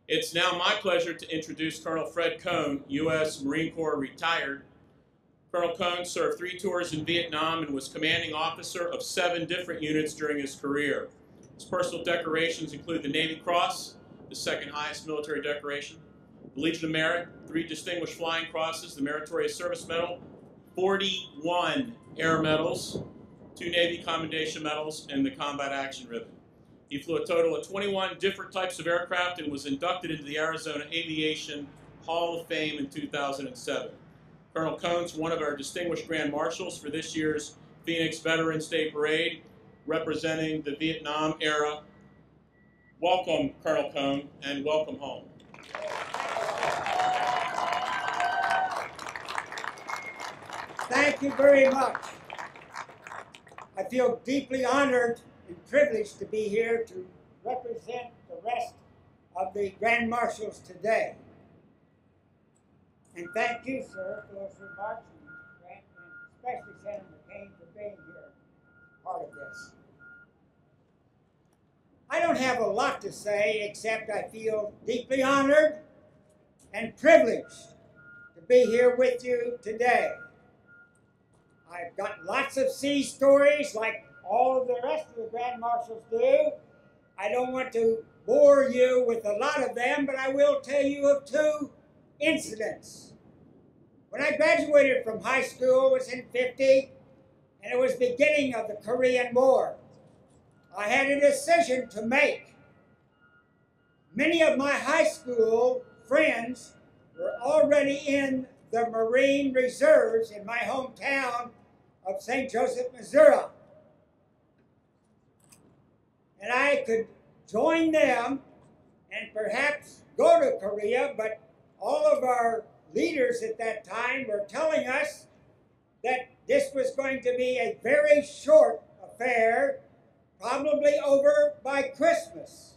It's now my pleasure to introduce Colonel Fred Cohn, U.S. Marine Corps retired. Colonel Cohn served 3 tours in Vietnam and was commanding officer of 7 different units during his career. His personal decorations include the Navy Cross, the 2nd highest military decoration, the Legion of Merit, 3 Distinguished Flying Crosses, the Meritorious Service Medal, 41 Air Medals, 2 Navy Commendation Medals, and the Combat Action Ribbon. He flew a total of 21 different types of aircraft and was inducted into the Arizona Aviation Hall of Fame in 2007. Colonel Cohn's one of our distinguished Grand Marshals for this year's Phoenix Veterans Day Parade, representing the Vietnam era. Welcome, Colonel Cohn, and welcome home. Thank you very much. I feel deeply honored and privileged to be here to represent the rest of the Grand Marshals today. And thank you, sir, for those remarks, and especially Senator McCain for being here, part of this. I don't have a lot to say, except I feel deeply honored and privileged to be here with you today. I've got lots of sea stories like all of the rest of the Grand Marshals do. I don't want to bore you with a lot of them, but I will tell you of 2 incidents. When I graduated from high school, it was in '50, and it was the beginning of the Korean War. I had a decision to make. Many of my high school friends were already in the Marine Reserves in my hometown of St. Joseph, Missouri. And I could join them and perhaps go to Korea, but all of our leaders at that time were telling us that this was going to be a very short affair, probably over by Christmas.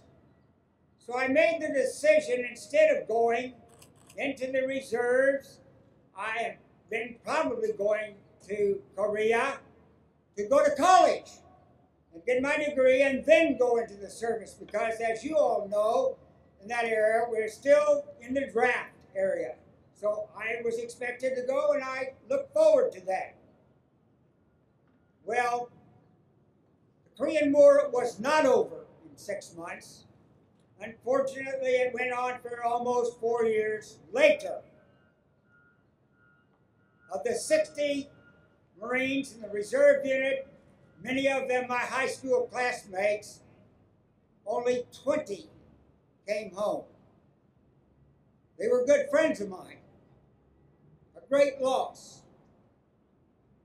So I made the decision, instead of going into the reserves, I have been probably going to Korea to go to college and get my degree and then go into the service, because as you all know, in that area, we're still in the draft area. So I was expected to go, and I look forward to that. Well, the Korean War was not over in 6 months. Unfortunately, it went on for almost 4 years later. Of the 60 Marines in the reserve unit, many of them my high school classmates, only 20 came home. They were good friends of mine. A great loss.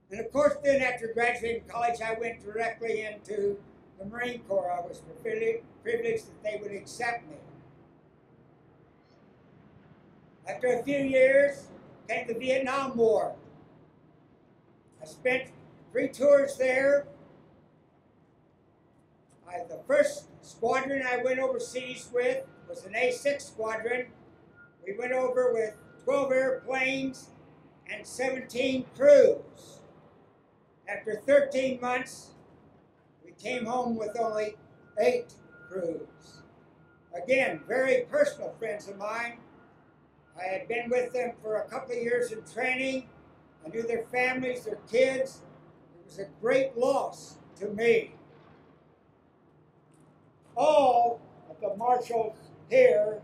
And of course, then after graduating college, I went directly into the Marine Corps. I was privileged that they would accept me. After a few years came the Vietnam War. I spent 3 tours there. The first squadron I went overseas with was an A6 squadron. We went over with 12 airplanes and 17 crews. After 13 months, we came home with only 8 crews. Again, very personal friends of mine. I had been with them for a couple of years in training. I knew their families, their kids. It was a great loss to me. All of the marshals here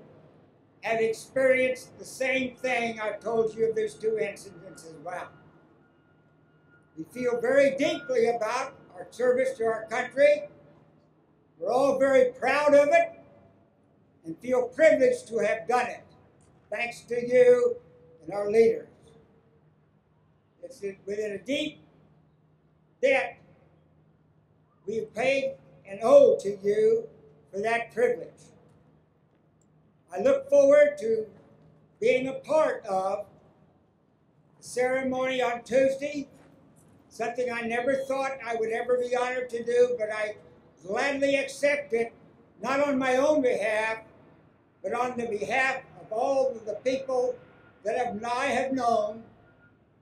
have experienced the same thing I've told you of these 2 incidents as well. We feel very deeply about our service to our country. We're all very proud of it and feel privileged to have done it, thanks to you and our leaders. It's within a deep debt we have paid and owe to you for that privilege. I look forward to being a part of the ceremony on Tuesday, something I never thought I would ever be honored to do, but I gladly accept it, not on my own behalf, but on the behalf of all of the people that I have known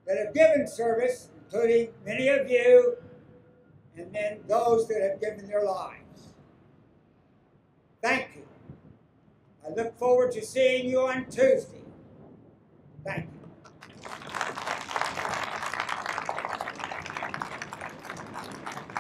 that have given service, including many of you, and then those that have given their lives. Thank you. I look forward to seeing you on Tuesday. Thank you.